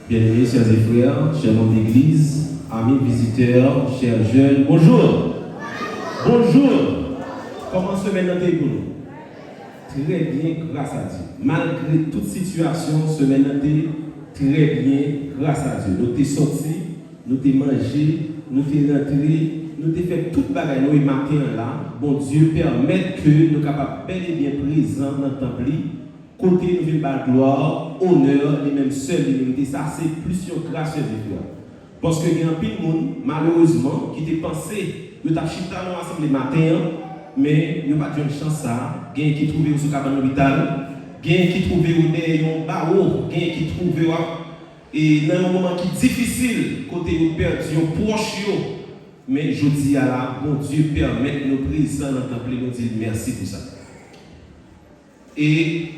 Bien-aimés, chers et frères, chers membres d'église, amis visiteurs, chers jeunes, bonjour. Bonjour. Comment semaine est pour nous? Très bien, grâce à Dieu. Malgré toute situation, semaine est très bien, grâce à Dieu. Nous sommes sortis, nous sommes mangés, nous sommes rentrés, nous avons fait toute bagaille nous matin là. Bon Dieu permet que nous soyons capables bel et bien présents dans le temple. Côté nous venons par gloire, honneur, les mêmes seuls l'humilité, ça c'est plus une grâce de Dieu. Parce que il y a un peu de monde, malheureusement, qui était pensé, de ta chita dans l'assemblée matin, mais il n'y a pas de chance ça. Il y a qui trouvé au cabane l'hôpital, il y a qui trouvé au derrière un barreau, il y a qui trouvé et dans un moment qui est difficile, côté vous perdu, proche, mais je dis à la, bon Dieu permet nos présents dans le temple, nous disons merci pour ça. Et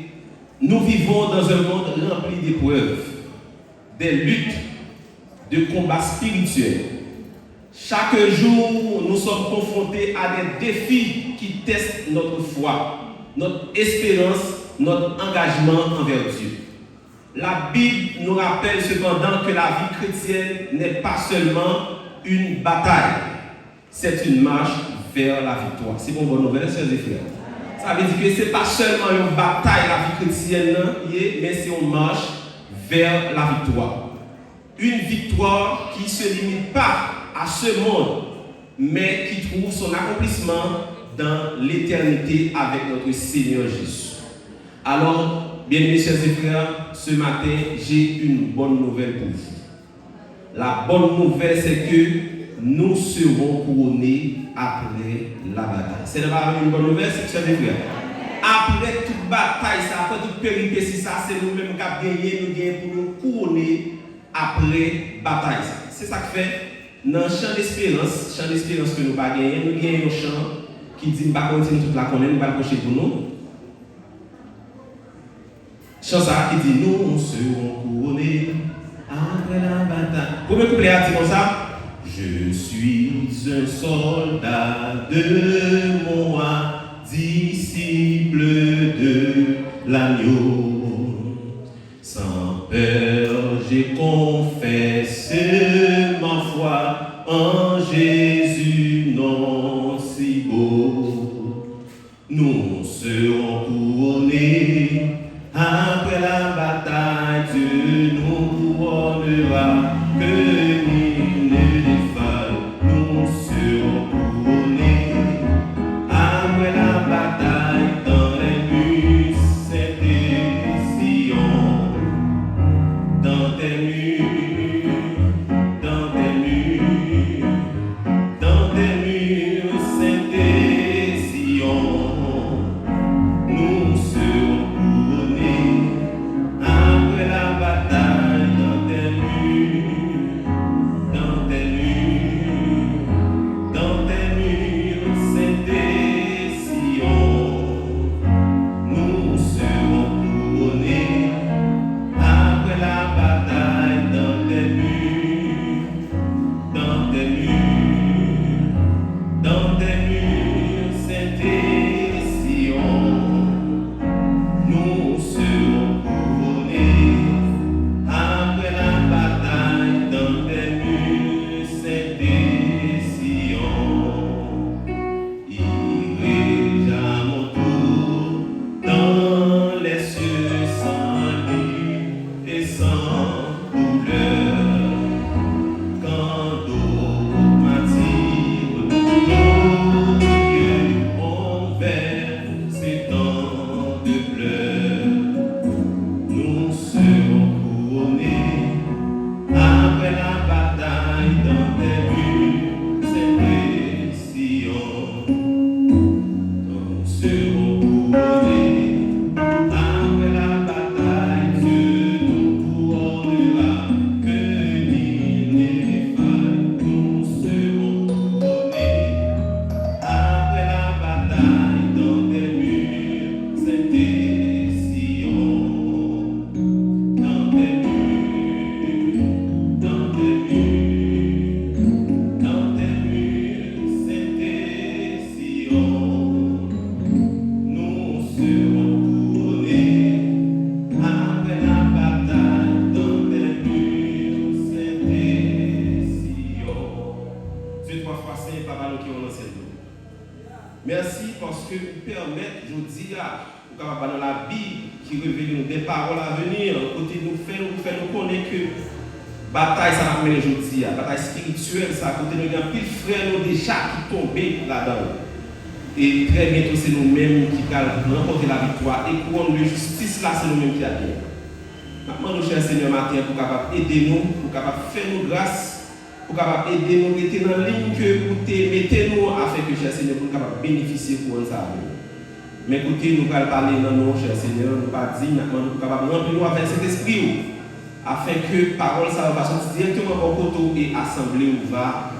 nous vivons dans un monde rempli d'épreuves, des luttes, de combats spirituels. Chaque jour, nous sommes confrontés à des défis qui testent notre foi, notre espérance, notre engagement envers Dieu. La Bible nous rappelle cependant que la vie chrétienne n'est pas seulement une bataille, c'est une marche vers la victoire. C'est une bonne nouvelle, chers et frères. Ça veut dire que ce n'est pas seulement une bataille, la vie chrétienne, mais c'est une marche vers la victoire. Une victoire qui ne se limite pas à ce monde, mais qui trouve son accomplissement dans l'éternité avec notre Seigneur Jésus. Alors, bien-aimés chers et frères, ce matin, j'ai une bonne nouvelle pour vous. La bonne nouvelle, c'est que nous serons couronnés après la bataille. C'est pas une bonne nouvelle, c'est chers et frères. Après toute bataille, après toute péripétie, ça, c'est nous-mêmes qui avons gagné, nous gagnons pour nous couronner après bataille. C'est ça que fait dans le champ d'espérance que nous pas gagner, nous gagnons un champ qui dit nous pas continuer toute la connaître, nous pas cocher pour nous. Chant ça qui dit nous serons couronnés après la bataille. Premier couplet a dit comme ça. Je suis un soldat de mon roi, disciple de l'agneau. Sans peur, j'ai confessé ma foi en Jésus, non si beau. Nous serons couronnés après la bataille. Dieu nous couronnera, que nul ne défaille. Nous serons couronnés après la bataille dans les murs saints de Sion. Dans tes murs, dans tes murs, dans tes murs saints de Sion. Nous serons couronnés après la bataille dans tes murs, dans tes murs, dans tes murs saints de Sion. Nous serons couronnés après la bataille dans tes murs, dans tes murs, dans tes murs saints de Sion. Nous serons couronnés après la bataille dans tes murs saints de Sion. Irai-je à mon tour dans les cieux sans nuit et sans douleur, quand d'autres m'attirent, nos yeux ont versé tant de pleurs. Nous serons couronnés après la bataille dans tes murs saints de Sion. Nous serons couronnés après la bataille. Dieu nous couronnera, que nul ne défaille. Nous serons couronnés après la bataille dans tes murs saints de Sion. Dans tes murs, dans tes murs, dans tes murs saints de Sion. Nous serons couronnés la Bible qui révèle nous des paroles à venir, côté nous fait nous connaître que bataille ça va mener aujourd'hui, bataille spirituelle ça côté nous grand pile frère nous déjà qui tombé là-dedans. Et très bientôt c'est nous-mêmes qui allons remporter la victoire et couronne de justice là c'est nous-mêmes qui allons. Maintenant nous cher Seigneur matin pour capable aider nous, pour capable faire nous grâce, pour capable aider nous rester dans la ligne que pour te mettre nous afin que cher Seigneur pour capable bénéficier pour ça. Mais écoutez, nous allons parler dans nos cher Seigneur, nous pas dire maintenant nous capable remplir nous avec cet esprit afin que parole ça va sortir directement au côté et assemblée où va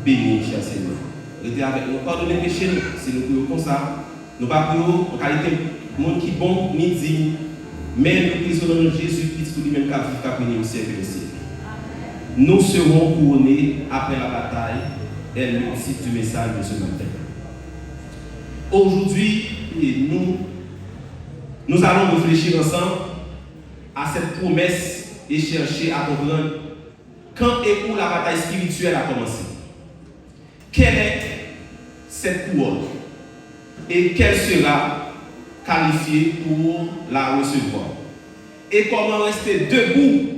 bénir cher Seigneur. Restez avec nous, pardonnez péché nous, si nous prions comme ça, nous pas prions en qualité de monde qui bon ni digne, mais nous prions dans Jésus-Christ pour lui-même qui a vécu, qui a béni au siècle des siècles. Nous serons couronnés après la bataille, est le titre du message de ce matin. Aujourd'hui, nous allons réfléchir ensemble à cette promesse et chercher à comprendre quand et où la bataille spirituelle a commencé. Quelle est cette couronne et quelle sera qualifiée pour la recevoir? Et comment rester debout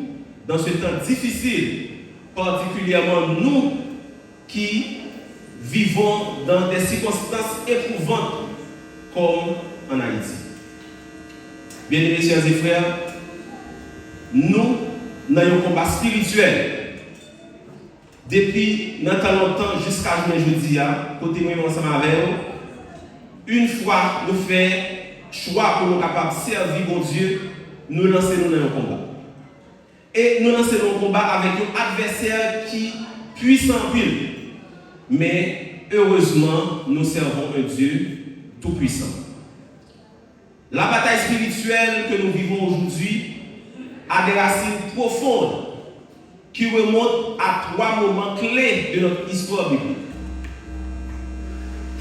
dans ce temps difficile, particulièrement nous qui vivons dans des circonstances éprouvantes comme en Haïti. Bien-aimés, chers et frères, nous avons un combat spirituel depuis notre longtemps jusqu'à aujourd'hui, côté nous ensemble avec vous. Une fois nous faisons choix pour nous capables de servir mon Dieu, nous lançons dans un combat. Et nous lançons dans un combat avec un adversaire qui est puissant pile. Mais heureusement, nous servons un Dieu tout-puissant. La bataille spirituelle que nous vivons aujourd'hui a des racines profondes qui remontent à 3 moments clés de notre histoire biblique.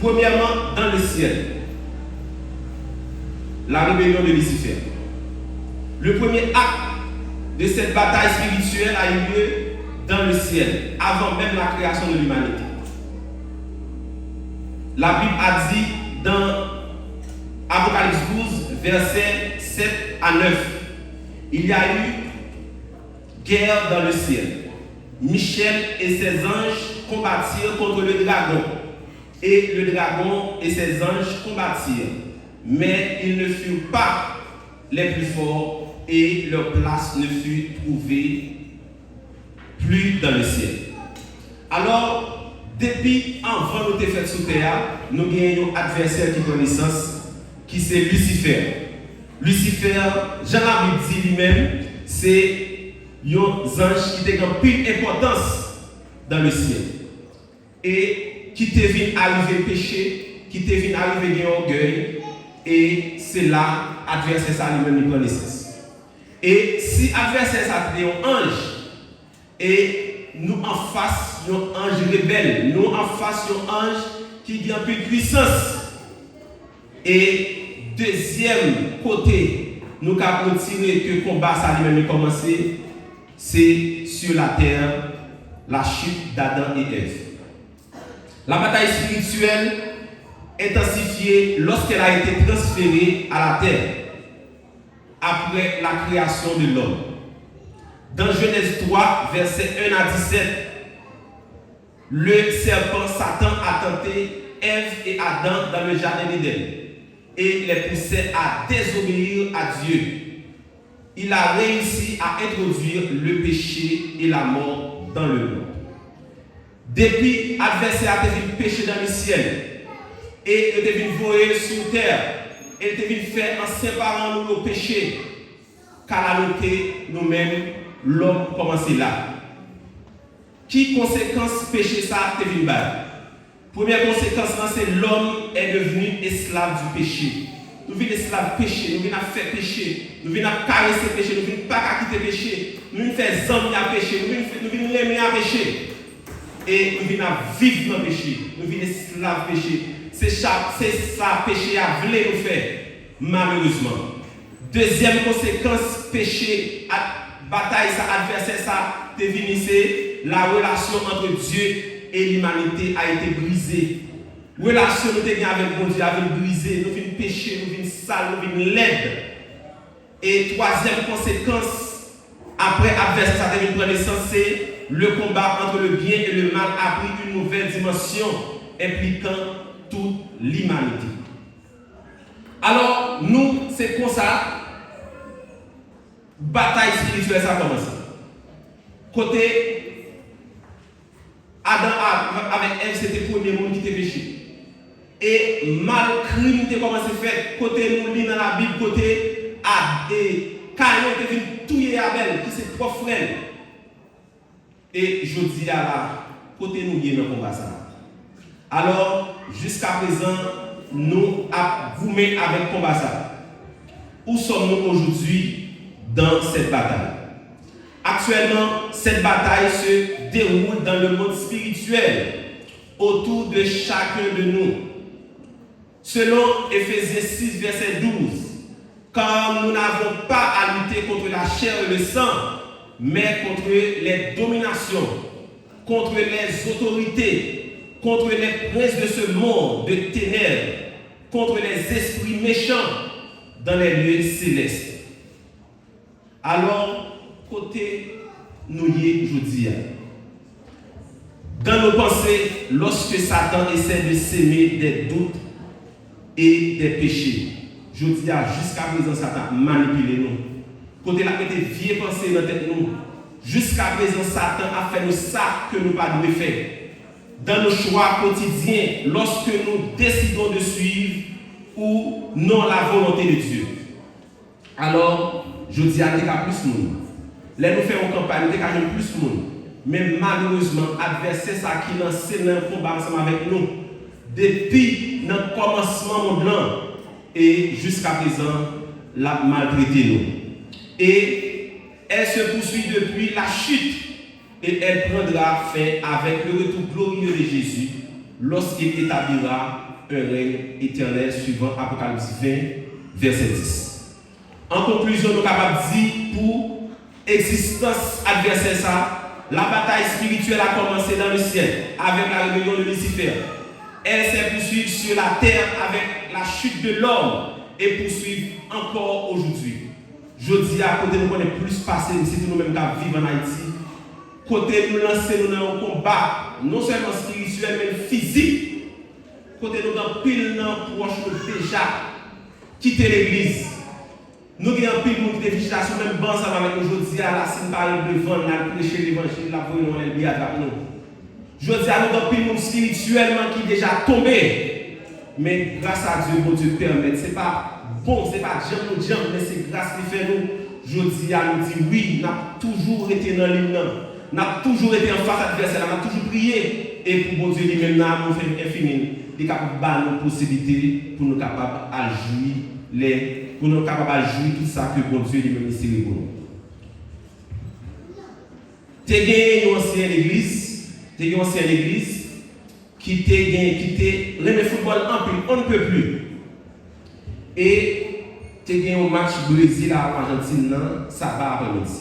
Premièrement, dans le ciel, la rébellion de Lucifer. Le premier acte de cette bataille spirituelle a eu lieu dans le ciel, avant même la création de l'humanité. La Bible a dit dans Apocalypse 12, versets 7 à 9, il y a eu guerre dans le ciel. Michel et ses anges combattirent contre le dragon. Et le dragon et ses anges combattirent. Mais ils ne furent pas les plus forts et leur place ne fut trouvée plus dans le ciel. Alors, depuis avant nous fait sous terre, nous avons un adversaire qui prend naissance, qui c'est Lucifer. Lucifer, Jean la Bible dit lui-même, c'est un ange qui a une plus d'importance dans le ciel. Et qui te vient arriver péché, qui te vient arriver orgueil, et c'est là adversaire ça lui-même qui prend naissance. Et si adversaire ça est un ange, et nous en face un ange rebelle, nous en face un ange qui a plus de puissance. Et deuxième côté, nous avons tiré que le combat ça lui-même commencé, c'est sur la terre, la chute d'Adam et Ève. La bataille spirituelle intensifiée lorsqu'elle a été transférée à la terre après la création de l'homme. Dans Genèse 3, versets 1 à 17, le serpent Satan a tenté Ève et Adam dans le jardin d'Éden et les poussait à désobéir à Dieu. Il a réussi à introduire le péché et la mort dans le monde. Depuis, l'adversaire a devenu péché dans le ciel et il est devenu voyer sur terre. Il est devenu faire en séparant nous le péché. Car nous-mêmes, l'homme commence là. Qui conséquence péché ça est devenu bas? Première conséquence, c'est l'homme est devenu esclave du péché. Nous venons esclaves péché, nous venons faire péché, nous venons caresser péché, nous venons pas quitter péché, nous venons faire zambie à péché, nous venons aimer à péché. Et nous venons vivre dans le péché, nous venons esclaves péché. C'est ça péché a voulu nous faire, malheureusement. Deuxième conséquence, péché, bataille, ça, adversaire, ça, c'est la relation entre Dieu et l'humanité a été brisée. La relation nous avons avec mon Dieu a été brisée. Nous venons pécher, nous venons sales, nous venons laides. Et troisième conséquence, après adversaire, ça devient prendre naissance, c'est le combat entre le bien et le mal a pris une nouvelle dimension impliquant toute l'humanité. Alors, nous, c'est comme ça, bataille spirituelle, ça a commencé. Côté Adam avec Ève, c'était le premier monde qui était péché. Et mal crime était commencé à faire. Côté nous, dans la Bible, côté Caïn était venu tuer Abel, qui c'est trois frères. Et je dis à la côté nous, il y a un combat ça. Alors, jusqu'à présent, nous vous mettez avec combat ça. Où sommes-nous aujourd'hui dans cette bataille? Actuellement, cette bataille se déroule dans le monde spirituel autour de chacun de nous. Selon Éphésiens 6, verset 12, car nous n'avons pas à lutter contre la chair et le sang, mais contre les dominations, contre les autorités, contre les princes de ce monde de ténèbres, contre les esprits méchants dans les lieux célestes. Alors, côté nous y aujourd'hui, dans nos pensées, lorsque Satan essaie de s'aimer des doutes et des péchés, je dis jusqu'à présent, Satan manipule nous. Côté la mettez vieille pensée dans la tête nous. Jusqu'à présent, Satan a fait nous ça que nous pas devons faire. Dans nos choix quotidiens, lorsque nous décidons de suivre ou non la volonté de Dieu. Alors, je dis à l'État plus monde. Là, nous faisons campagne, nous avons plus de monde. Mais malheureusement, l'adversaire ça qui lance un combat ensemble avec nous. Depuis notre commencement mondial et jusqu'à présent, l'a maltraité nous. Et elle se poursuit depuis la chute et elle prendra fin avec le retour glorieux de Jésus lorsqu'il établira un règne éternel suivant Apocalypse 20, verset 10. En conclusion, nous sommes capables de dire pour existence adversaire ça, la bataille spirituelle a commencé dans le ciel avec la rébellion de Lucifer. Elle s'est poursuivie sur la terre avec la chute de l'homme et poursuit encore aujourd'hui. Je dis à côté nous connaissons plus passé, si nous-mêmes qui vivons en Haïti. Côté nous lancer nous dans un combat, non seulement spirituel, mais physique. Côté nous avons pile dans proche déjà quitter l'église. Nous avons pile de qui déjà sur même banc ça avec nous aujourd'hui à la scène par devant, nous allons prêcher l'évangile, la voix nous allons attraper nous. Je dis à nous avons pile spirituellement qui déjà tombé. Mais grâce à Dieu, mon Dieu permet, c'est pas bon, c'est pas jambe, mais c'est grâce qui fait nous. Je dis à nous dire oui, nous avons toujours été dans l'hymne, nous avons toujours été en face à l'adversaire, nous avons toujours prié. Et pour mon Dieu lui-même, nous avons fait infini. Il est capable de donner nos possibilités pour nous capables de jouir pour nous capables de jouir tout ça que bon Dieu lui-même ici pour nous. Tu as gagné une ancienne église, qui remet le football en plus, on ne peut plus. Et tu as gagné un match Brésil à Argentine, ça va après-midi.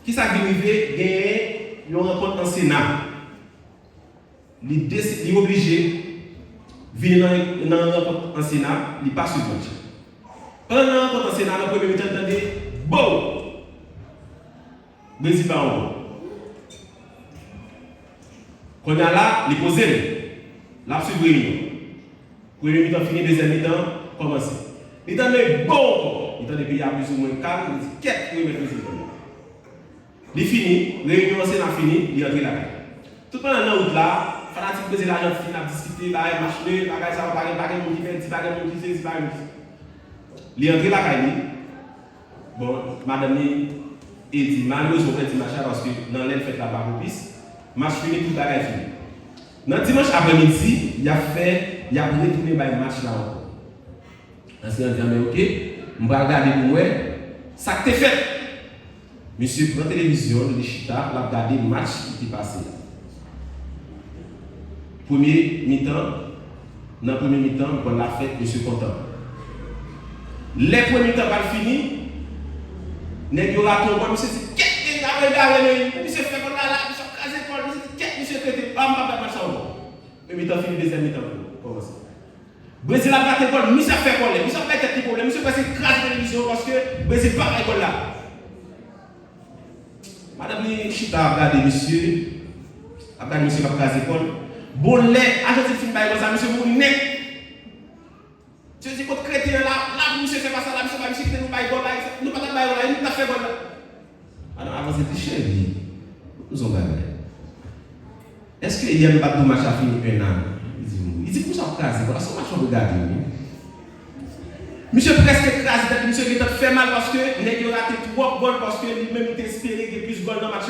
Qui ça qui arrive? Gagner une rencontre en Sénat. Il est obligé de venir dans une rencontre en Sénat, il passe sur le match. Pendant la rencontre en Sénat, le premier mi-temps, entendez, bon! Brésil va en haut. Quand on a là, il pose la réunion. Premier mi-temps fini, deuxième mi-temps, commence. Il t'en est bon! Il t'en est payé à plus ou moins calme, il dit, qu'est-ce que vous mettez ici? Il finit, réunion en Sénat fini, il entre la caille. Tout pendant la route là, fanatique Brésil l'Argentine a discuté, il marche, il ça va pas de monde qui fait, il pas de monde qui fait, il pas de monde qui fait. Il est entré la caille. Bon, madame il dit malheureusement on fait dimanche parce que dans l'aile fait la barre propice, match fini tout bagaille fini. Dans dimanche après-midi, il a retourné par le match là encore. Ancien dit mais OK, on va regarder pour moi ça que t'es fait. Monsieur prend télévision de Chita, l'a regardé le match qui est passé. Premier mi-temps, dans le premier mi-temps, on l'a fait, monsieur content. Les premiers temps pas fini, nèg yo raton monsieur dit qu'est-ce que monsieur fait comme là monsieur casé pour monsieur dit qu'est-ce monsieur traité pas match ça. Premier temps fini deuxième mi-temps commence. Brésil a battu pour monsieur fait quoi monsieur pas tête problème monsieur passe grâce télévision persécution parce que le Brésil n'est pas l'école là. Madame Chita a regardé monsieur, a regardé monsieur qui a regardé l'école. Bon, les agents de film, monsieur Mounet. Tu dis, quand chrétien là, monsieur fait pas ça, là, monsieur qui nous baille, nous pas baille, là, nous pas fait bon là. Alors, avant c'est chéri, nous sommes baillés. Est-ce qu'il y a un bateau match à finir un an? Il dit, pour ça, crasé, voilà, son match, on regarde. Monsieur presque écrasé, monsieur qui a fait mal parce que il a raté 3 goals parce que lui-même il espéré qu'il y ait plus de goals dans le match.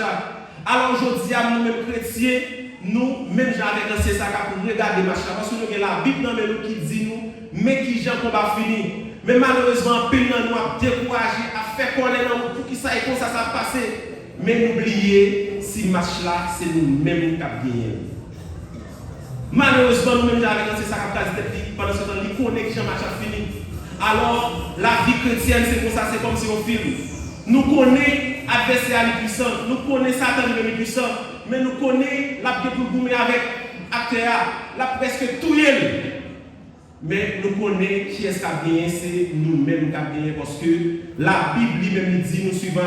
Alors aujourd'hui, nous-mêmes chrétiens, nous-mêmes avec un c'est ça pour regarder le match parce que nous avons la Bible dans nous qui dit nous, mais qui j'ai un combat fini. Mais malheureusement, peu de nous a découragé à faire connaître pour qui ça et comment ça s'est passé. Mais n'oubliez, si le match là, c'est nous-mêmes qui avons gagné. Malheureusement, nous-mêmes avec un c'est ça qui a passé pendant ce temps, nous connaissons que le match a fini. Alors, la vie chrétienne, c'est comme ça, c'est comme si on filme. Nous connaissons l'adversaire puissant, nous connaissons Satan le puissant, mais nous connaissons la vie pour goumer avec acteur, la presque tout yel. Mais nous connaissons qui est-ce qui a gagné, c'est nous-mêmes qui avons gagné, parce que la Bible lui-même dit, nous suivons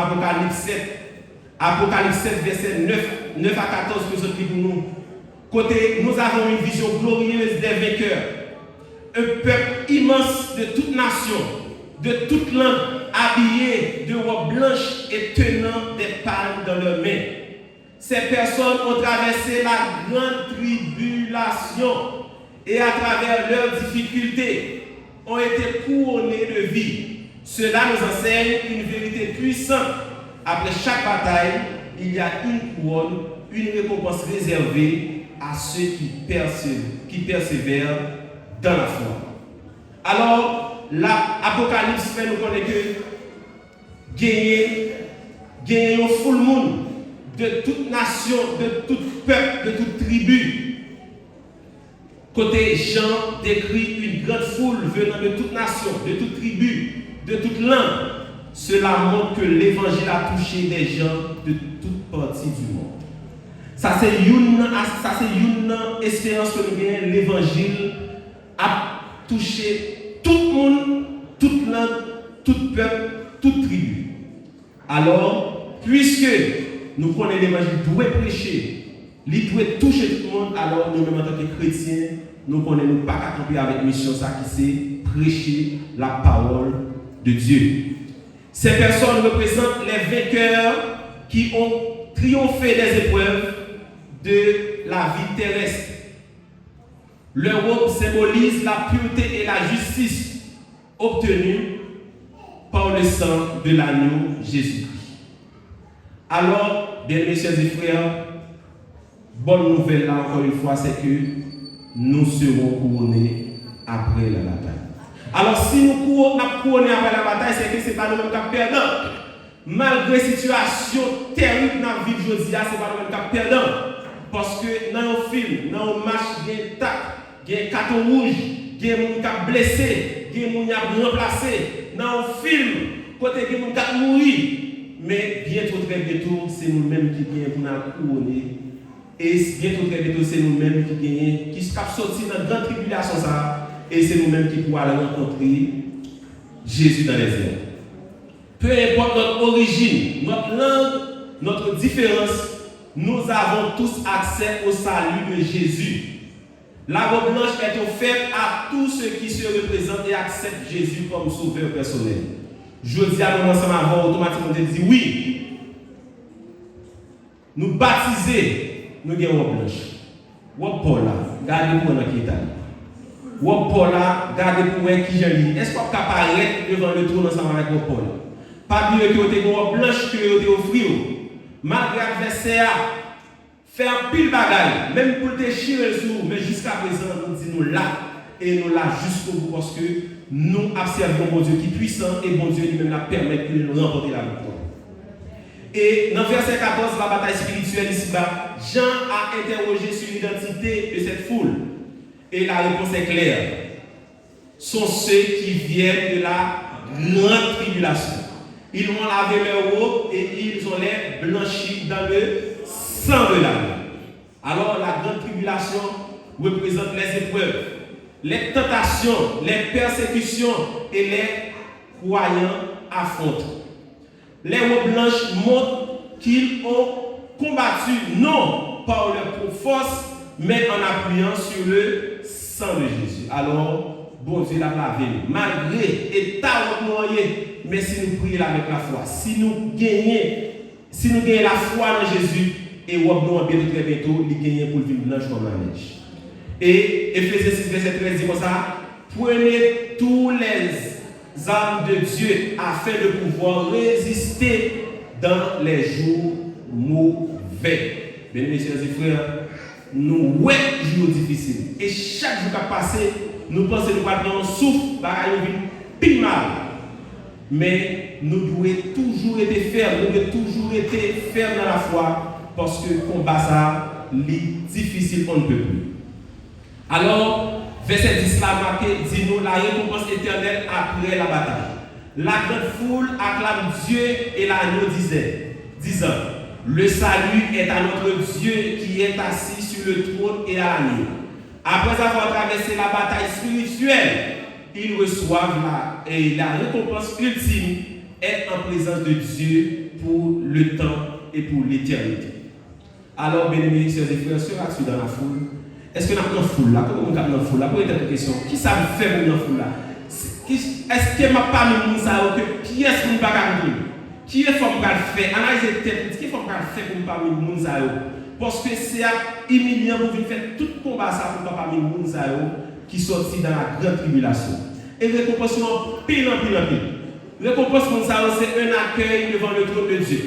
Apocalypse 7, verset 9 à 14, nous autres pour nous. Côté, nous avons une vision glorieuse des vainqueurs. Un peuple immense de toute nation, de toute langue, habillé de robes blanches et tenant des palmes dans leurs mains. Ces personnes ont traversé la grande tribulation et à travers leurs difficultés ont été couronnées de vie. Cela nous enseigne une vérité puissante. Après chaque bataille, il y a une couronne, une récompense réservée à ceux qui persévèrent dans la foi. Alors, l'Apocalypse fait nous connaître que gagner un full monde de toute nation, de tout peuple, de toute tribu. Côté Jean décrit une grande foule venant de toute nation, de toute tribu, de toute langue. Cela montre que l'évangile a touché des gens de toutes parties du monde. Ça c'est une espérance que nous avons. L'évangile a touché tout le monde, toute langue, tout peuple, toute tribu. Alors, puisque nous connaissons l'évangile, doit prêcher, il doit toucher tout le monde, alors nous-mêmes en tant que chrétiens, nous connaissons pas qu'à camper avec mission ça qui c'est prêcher la parole de Dieu. Ces personnes représentent les vainqueurs qui ont triomphé des épreuves de la vie terrestre. Leur robe symbolise la pureté et la justice obtenue par le sang de l'agneau Jésus-Christ. Alors, bien mes chers et frères, bonne nouvelle là encore une fois, c'est que nous serons couronnés après la bataille. Alors si nous couronnés après la bataille, c'est que ce n'est pas nous-mêmes qui perdons. Malgré la situation terrible dans la vie de Josia, ce n'est pas nous-mêmes qui perdons. Parce que dans un film, dans un match, il y a un tac, il y a un carton rouge, il y a un monde qui a blessé, il y a un monde qui a remplacé. Dans un film, côté il y a un monde qui a mouru. Mais bientôt, très bientôt, c'est nous-mêmes qui gagnons pour nous couronner. Et bientôt, très bientôt, c'est nous-mêmes qui gagnons, qui sont sortis dans la grande tribulation. Et c'est nous-mêmes qui pourrons aller rencontrer Jésus dans les airs. Peu importe notre origine, notre langue, notre différence, nous avons tous accès au salut de Jésus. La robe blanche est offerte à tous ceux qui se représentent et acceptent Jésus comme sauveur personnel. Je dis à nous ensemble avant, automatiquement, je dis oui. Nous baptiser, nous avons une robe blanche. Robe Paul là, gardez pour nous qui est allé. Robe Paul là, gardez pour moi qui j'ai dit. Est-ce qu'on peut apparaître devant le trône ensemble avec Robe Paul? Pas dire que vous avez une robe blanche que vous avez offert. Malgré l'adversaire, faire un pile bagaille, même pour déchirer le jour, mais jusqu'à présent, nous disons là, et nous là jusqu'au bout, parce que nous observons mon Dieu qui est puissant, et mon Dieu lui-même la permet de nous remporter la victoire. Et dans verset 14, la bataille spirituelle ici-bas, Jean a interrogé sur l'identité de cette foule. Et la réponse est claire. Sont ceux qui viennent de la grande tribulation. Ils ont lavé leurs robes et ils ont les blanchis dans le sang de l'âme. Alors la grande tribulation représente les épreuves, les tentations, les persécutions et les croyants affrontent. Les robes blanches montrent qu'ils ont combattu non par leur propre force, mais en appuyant sur le sang de Jésus. Alors, bon Dieu l'a lavé, malgré état noyé, mais si nous prions avec la foi, si nous gagnons la foi en Jésus, et robe nous bientôt très bientôt, il gagne pour le vivre blanche comme la neige. Et Éphésiens 6, verset 13 dit comme ça, prenez tous les armes de Dieu afin de pouvoir résister dans les jours mauvais. Bien aimés, chers frères, nous ouais jours difficiles. Et chaque jour qui a passé, nous pensons que nous allons souffrir, nous vivons mal. Mais nous devons toujours être fermes, nous devons toujours être fermes dans la foi, parce que le combat ça, est difficile, on ne peut plus. Alors, verset 10 là marqué, dit-nous la récompense éternelle après la bataille. La grande foule acclame Dieu et l'agneau disant, le salut est à notre Dieu qui est assis sur le trône et à l'agneau. Après avoir traversé la bataille spirituelle, ils reçoivent la récompense ultime est en présence de Dieu pour le temps et pour l'éternité. Alors, bien-aimés, sœurs et frères, seras-tu dans la foule? Est-ce que nous avons une foule là? Comment nous avons une foule là? Pour une question, qui ça me fait pour une foule là? Est-ce que ma pas mis ça que qui est-ce qu'on va faire? Qui est femme qu'elle fait? Analysez tête, qui est femme qu'elle fait pour pas mis ça? Parce que c'est humiliant pour venir faire tout combat ça pour pas mis ça qui sortit dans la grande tribulation. Et récompense pile en pile en pile. Récompense ça c'est un accueil devant le trône de Dieu.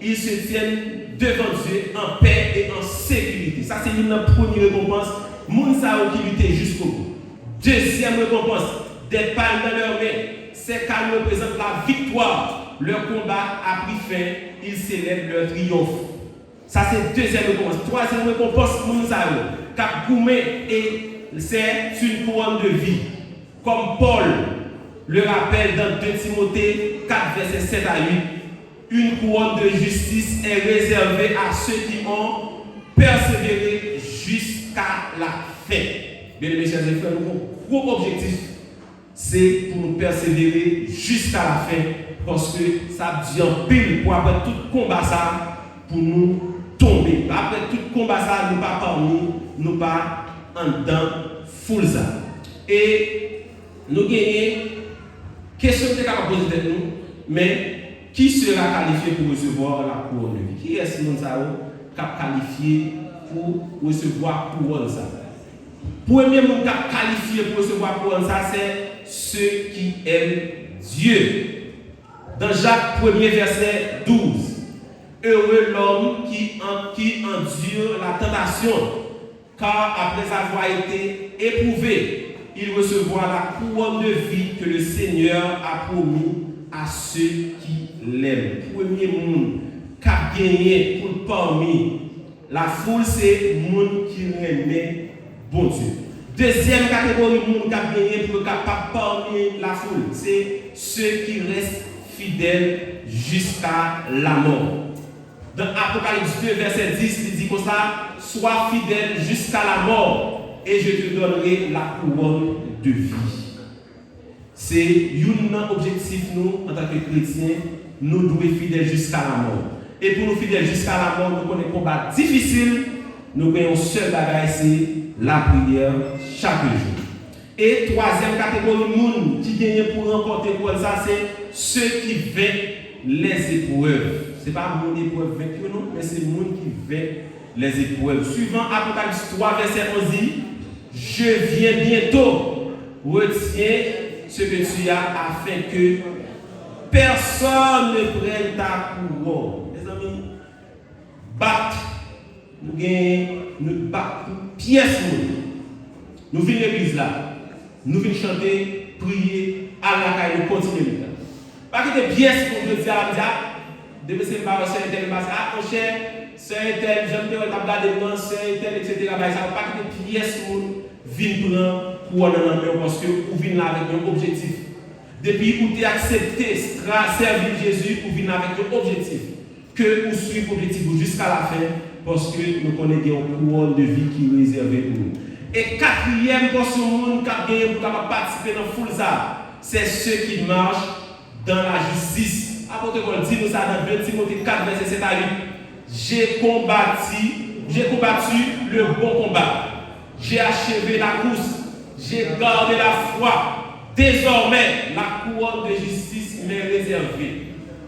Ils se tiennent devant Dieu en paix et en sécurité. Ça, c'est une première récompense. Mounsaou qui luttait jusqu'au bout. Deuxième récompense, des palmes dans leurs mains. Ces palmes représentent la victoire. Leur combat a pris fin. Ils célèbrent leur triomphe. Ça, c'est deuxième récompense. Troisième récompense, Mounsaou. Cap Goumé, et c'est une couronne de vie. Comme Paul le rappelle dans 2 Timothée 4, versets 7 à 8. Une couronne de justice est réservée à ceux qui ont persévéré jusqu'à la fin. Bien aimés, chers frères, notre gros objectif, c'est pour nous persévérer jusqu'à la fin, parce que ça dit en pile pour après tout combat ça, pour nous tomber. Après tout combat ça, nous pas parmi, nous pas en dedans full ça. Et nous gagnons, question que capable de poser de nous, mais qui sera qualifié pour recevoir la couronne de vie? Qui est-ce qui est qualifié pour recevoir la couronne? Premier monde qualifié pour recevoir la couronne, c'est ceux qui aiment Dieu. Dans Jacques 1er, verset 12, heureux l'homme qui endure la tentation, car après avoir été éprouvé, il recevra la couronne de vie que le Seigneur a promis à ceux qui l'aiment. Premier monde qui a gagné pour parmi la foule, c'est le monde qui aime bon Dieu. Deuxième catégorie de monde qui a gagné pour capable parmi la foule, c'est ceux qui restent fidèles jusqu'à la mort. Dans Apocalypse 2, verset 10, il dit comme ça, sois fidèle jusqu'à la mort et je te donnerai la couronne de vie. C'est un objectif, nous, en tant que chrétiens, nous devons être fidèles jusqu'à la mort. Et pour nous fidèles jusqu'à la mort, nous connaissons un combat difficile. Nous avons un seul bagage, c'est la prière chaque jour. Et troisième catégorie de monde qui gagne pour remporter pour ça, c'est ceux qui vainquent les épreuves. Ce n'est pas mon épreuve vaincu, non, mais c'est le monde qui vainc les épreuves. Suivant Apocalypse 3, verset 11 dit, je viens bientôt, retiens ce que tu as afin que personne ne prenne ta couronne. Les amis, battre, nous battons pièce. Nous venons l'église là, nous venons chanter, prier, à la caille, nous continuons. Pas que des pièces pour Dieu dire, de me séparer, c'est un tel, ah, mon cher, c'est un tel, j'aime bien le tablade de moi, c'est un tel, etc. Ça ne va pas que des pièces pour venir prendre pour aller parce que vous venez là avec un objectif. Depuis que vous avez accepté servir Jésus, vous venez avec un objectif. Que vous suivez l'objectif jusqu'à la fin, parce que nous connaissons une couronne de vie qui est réservée pour nous. Et quatrième portion de monde qui a participer dans le full ça, c'est ceux qui marchent dans la justice. Apôtre Paul dit nous ça dans 2 Timothée 4, verset 7 à 8. J'ai combattu le bon combat. J'ai achevé la course. J'ai gardé la foi. Désormais, la couronne de justice m'est réservée.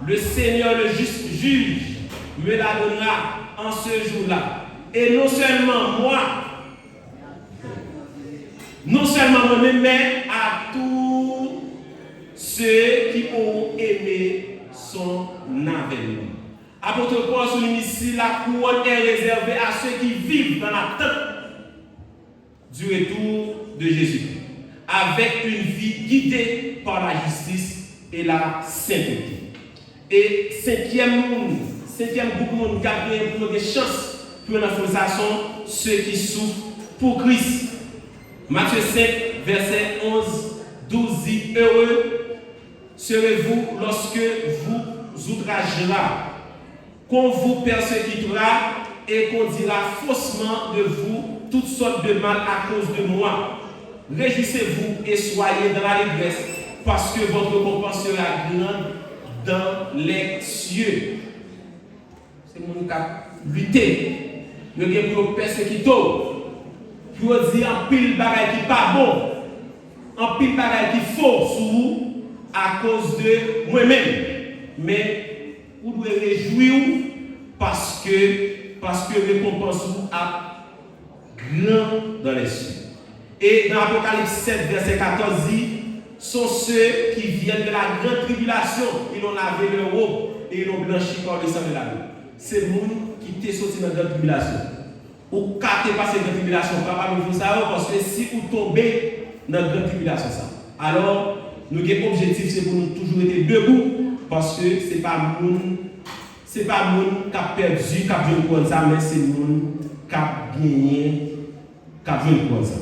Le Seigneur, le juste juge, me la donnera en ce jour-là. Et non seulement moi, mais à tous ceux qui ont aimé son avènement. Apôtre Paul souligne ici, la couronne est réservée à ceux qui vivent dans l'attente du retour de Jésus, avec une vie guidée par la justice et la sainteté. Et cinquième groupe monde qui a bien des chances pour la sont ceux qui souffrent pour Christ. Matthieu 5, verset 11, 12 dit: heureux serez-vous lorsque vous outragera, qu'on vous persécutera et qu'on dira faussement de vous toutes sortes de mal à cause de moi. Réjouissez-vous et soyez dans la allégresse, parce que votre récompense sera grande dans les cieux. C'est mon cas. Lutter. Nous avons pour persécuter. Pour dire en pile bagaille qui pas bon. En pile bagaille qui faux sur vous à cause de moi-même. Mais vous devez réjouir parce que récompense a grand dans les cieux. Et dans Apocalypse 7, verset 14, dit: sont ceux qui viennent de la grande tribulation. Ils ont lavé leur robe et ils ont blanchi par le sang de l'agneau. C'est le monde qui t'est sorti dans la grande tribulation. Ou quand tu passé dans la tribulation, pas de vous savoir, parce que si vous tombez dans la grande tribulation, alors notre objectif c'est pour nous toujours être debout, parce que ce n'est pas le monde qui a perdu, qui a joué comme ça, mais c'est le monde qui a gagné, qui a joué comme ça.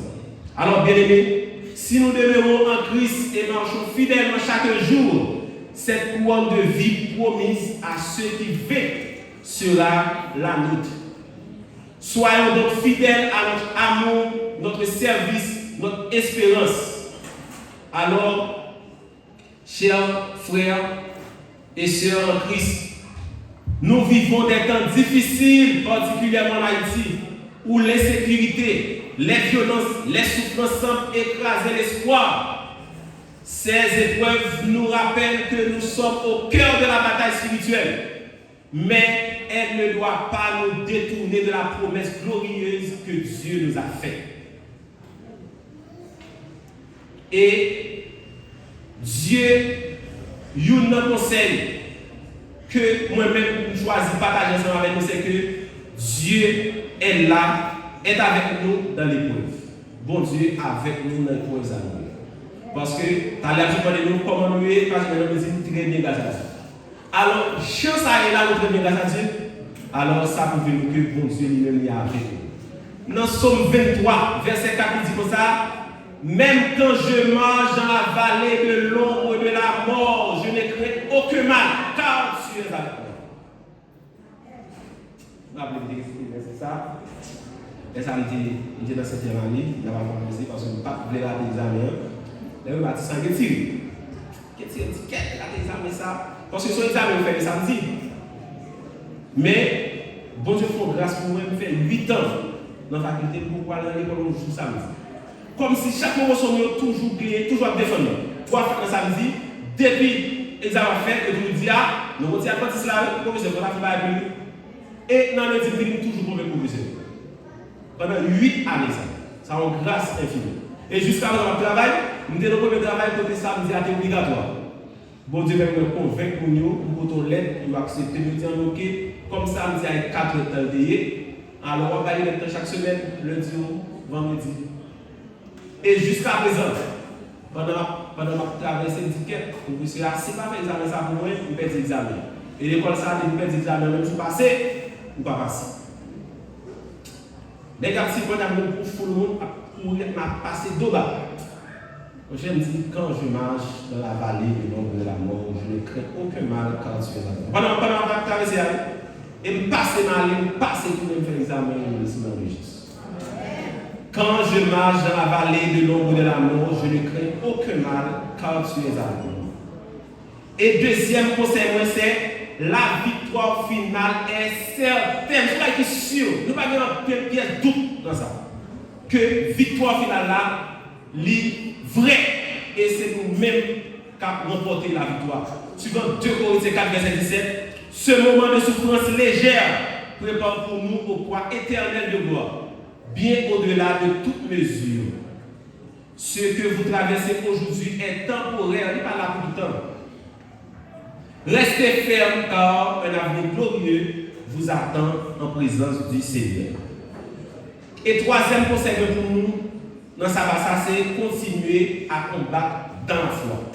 Alors, bien aimés, si nous demeurons en Christ et marchons fidèlement chaque jour, cette couronne de vie promise à ceux qui veillent sera la nôtre. Soyons donc fidèles à notre amour, notre service, notre espérance. Alors, chers frères et sœurs en Christ, nous vivons des temps difficiles, particulièrement en Haïti, où l'insécurité, les violences, les souffrances semblent écraser l'espoir. Ces épreuves nous rappellent que nous sommes au cœur de la bataille spirituelle, mais elles ne doivent pas nous détourner de la promesse glorieuse que Dieu nous a faite. Et Dieu, il nous conseille que moi-même je choisis de partager ensemble avec nous, c'est que Dieu est là, est avec nous dans l'épreuve. Bon Dieu avec nous dans l'épreuve. Parce que tu as l'air de nous comment nous est, parce que nous disons très bien grâce à Dieu. Alors, chance à est là, nous très bien grâce à Dieu. Alors, ça prouve nous que bon Dieu lui-même est avec nous. Dans Somme 23, verset 4, il dit comme ça: même quand je marche dans la vallée de l'ombre de la mort, je ne crains aucun mal, car tu es avec moi. C'est ça. Et ça me dit, il était dans cette année, il n'a pas commencé parce que je ne pas voulu rater l'examen. Là, je vais sans tirer. Qu'est-ce que tu as raté l'examen ça? Parce que son examen, on fait le samedi. Mais, bon Dieu, faut grâce pour moi, je fais 8 ans dans la faculté pour aller à l'école le jour samedi. Comme si chaque moment son toujours gagné, toujours défendu. 3 fois le samedi, depuis l'examen fait, et je me dis, ah, nous retirons quand c'est là, le professeur, on a fait la Bible. Et dans le diplôme, toujours pour le professeur. Pendant 8 années, ça a une grâce infinie. Et jusqu'à présent, le travail, nous avons le travail côté samedi à obligatoire. Bon Dieu va me convaincre pour ton lettre, il va accepter de dire ok, comme samedi à 4 temps payé. Alors on va y être chaque semaine, lundi ou vendredi. Et jusqu'à présent, pendant ma travail syndical, je me suis dit, si je ne fais pas l'examen ça pour moi, je perds l'examen. Et l'école ça, je perds l'examen, même si je passe, ou pas passer. Les gars, si on a mon pour le monde, pour passer deux balles. Je me dis, quand je marche dans la vallée de l'ombre de la mort, je ne crains aucun mal quand tu es là. Pendant que je traverse, et me passer ma ligne, passer tout le monde faire l'examen, et me laisser dans le registre. Quand je marche dans la vallée de l'ombre de la mort, je ne crains aucun mal quand tu es avec moi. Et deuxième conseil, c'est la victoire finale est certaine. Je suis sûr, nous n'avons pas de pièce doute dans ça. Que victoire finale là, est vraie. Et c'est nous-mêmes qui avons remporté la victoire. Suivant 2 Corinthiens 4, verset 17, ce moment de souffrance légère prépare pour nous au poids éternel de gloire, bien au-delà de toute mesure. Ce que vous traversez aujourd'hui est temporaire, il n'est pas là pour tout le temps. Restez ferme car un avenir glorieux vous attend en présence du Seigneur. Et troisième conseil pour nous, dans ça, c'est continuer à combattre dans la foi.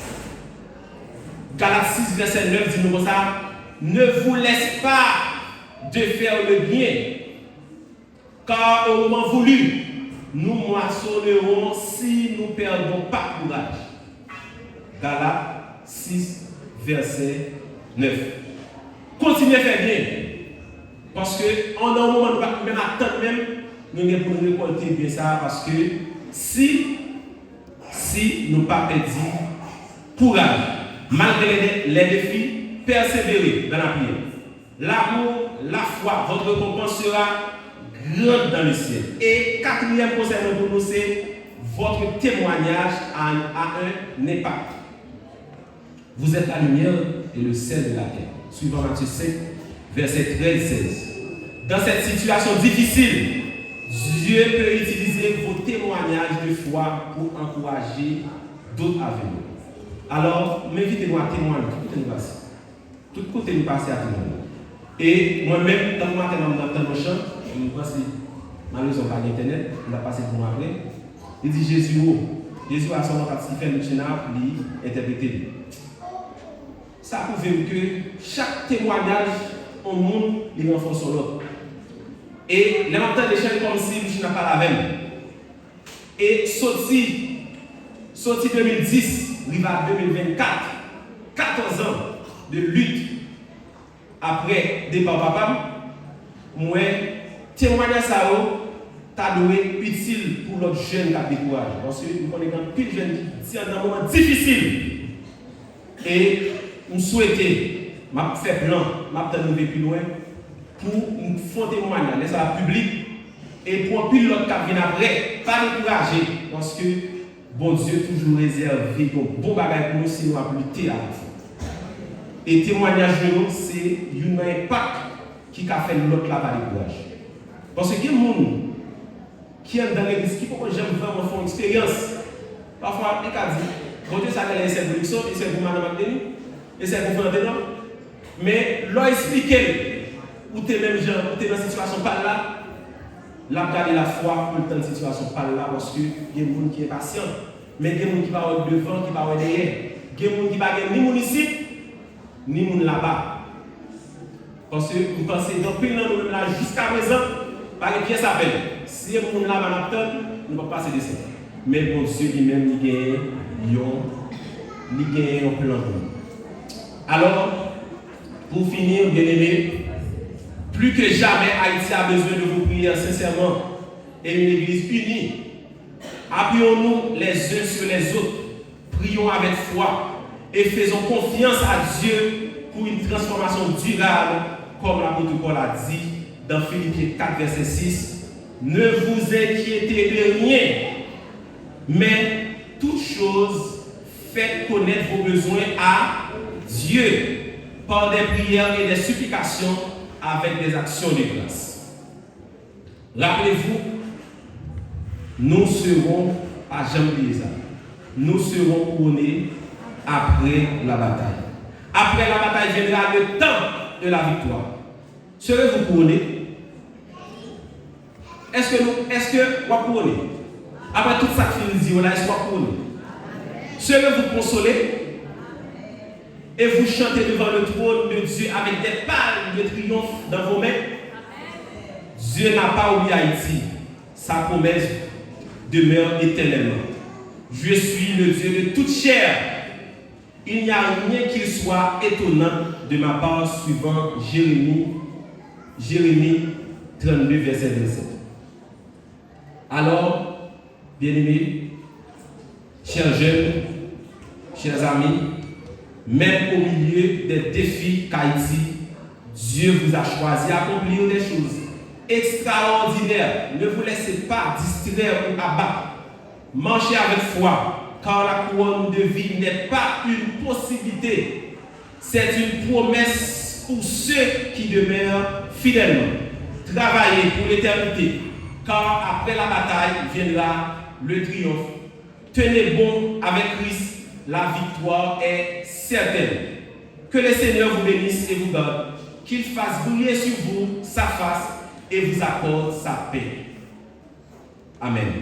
Galates 6, verset 9 dit nous ça, ne vous laisse pas de faire le bien, car au moment voulu, nous moissonnerons si nous ne perdons pas courage. Galates 6, verset 9. Continuez à faire bien. Parce qu'on a un moment où nous même attendre même, nous ne pouvons récolter bien ça. Parce que si nous ne pas perdu courage, malgré les défis, persévérer dans la prière. L'amour, la foi, votre récompense sera grande dans le ciel. Et quatrième conseil pour nous, c'est votre témoignage a un impact. Vous êtes la lumière et le sel de la terre. Suivant Matthieu 5, verset 13-16. Dans cette situation difficile, Dieu peut utiliser vos témoignages de foi pour encourager d'autres à venir. Alors, m'invitez-moi à témoigner. Tout côté nous passer à témoigner. Et moi-même, dans le matin, dans mon champ, je pense que malheureusement pas d'internet, on va passer pour moi après. Il dit Jésus a son nom qui fait le chénard, il interprété. Ça prouve que chaque témoignage au monde, il renforce l'autre. Et les matins des chaînes comme si je n'ai pas la veine. Et sorti 2010, il à 2024, 14 ans de lutte après départ papa, moi, témoignage ça t'a donné utile pour l'autre jeune qui a découragé. Parce que nous connaissons plus de jeunes qui sont dans un moment difficile. Et nous souhaitons, je fais plan, je vais plus loin, pour nous faire témoigner, laisser la public, et pour plus l'autre qui vient après, pas décourager. Parce que bon Dieu toujours réservé un bon bagage pour nous si nous avons lutter avec vous. Et témoignage de nous, c'est un impact qui a fait l'autre là-bas décourager. Parce que il y a des gens qui sont dans l'église qui pourquoi j'aime vraiment faire une expérience. Parfois, il a dit, bon Dieu, ça a l'air de l'Ixon, et c'est pour Madame Denis, et c'est pour faire dedans. Mais leur expliquer, où tu es même gens, où tu es dans une situation pas là, là, garder la foi pour le temps de situation pas là, parce qu'il y a des gens qui sont patients, mais il y a des gens qui vont devant, qui vont derrière. Il y a des gens qui ne vont ni mon ici, ni mon là-bas. Parce que vous pensez, donc, nous là jusqu'à présent, par une pièce à peine. Si les gens là-bas nous ne pouvons pas se descendre. Mais bon Dieu lui-même, il gagne un plan. Alors, pour finir, bien aimé, plus que jamais, Haïti a besoin de vos prières sincèrement et une église unie. Appuyons-nous les uns sur les autres, prions avec foi et faisons confiance à Dieu pour une transformation durable, comme l'apôtre Paul a dit dans Philippiens 4, verset 6. Ne vous inquiétez de rien, mais toute chose, faites connaître vos besoins à Dieu par des prières et des supplications avec des actions de grâce. Rappelez-vous, nous serons à jamais ça. Nous serons couronnés après la bataille. Après la bataille viendra le temps de la victoire. Serez-vous couronnés? Est-ce que vous couronnez? Après tout ça qui nous dit, est-ce que vous couronnez? Serez-vous consolés? Et vous chantez devant le trône de Dieu avec des palmes de triomphe dans vos mains? Dieu n'a pas oublié Haïti. Sa promesse demeure éternellement. Je suis le Dieu de toute chair. Il n'y a rien qui soit étonnant de ma part, suivant Jérémie 32, verset 27. Alors, bien-aimés, chers jeunes, chers amis, même au milieu des défis qu'Haïti, Dieu vous a choisi à accomplir des choses extraordinaires. Ne vous laissez pas distraire ou abattre. Marchez avec foi, car la couronne de vie n'est pas une possibilité. C'est une promesse pour ceux qui demeurent fidèlement. Travaillez pour l'éternité, car après la bataille viendra le triomphe. Tenez bon avec Christ, la victoire est certaine. Que le Seigneur vous bénisse et vous garde, qu'il fasse briller sur vous sa face et vous accorde sa paix. Amen.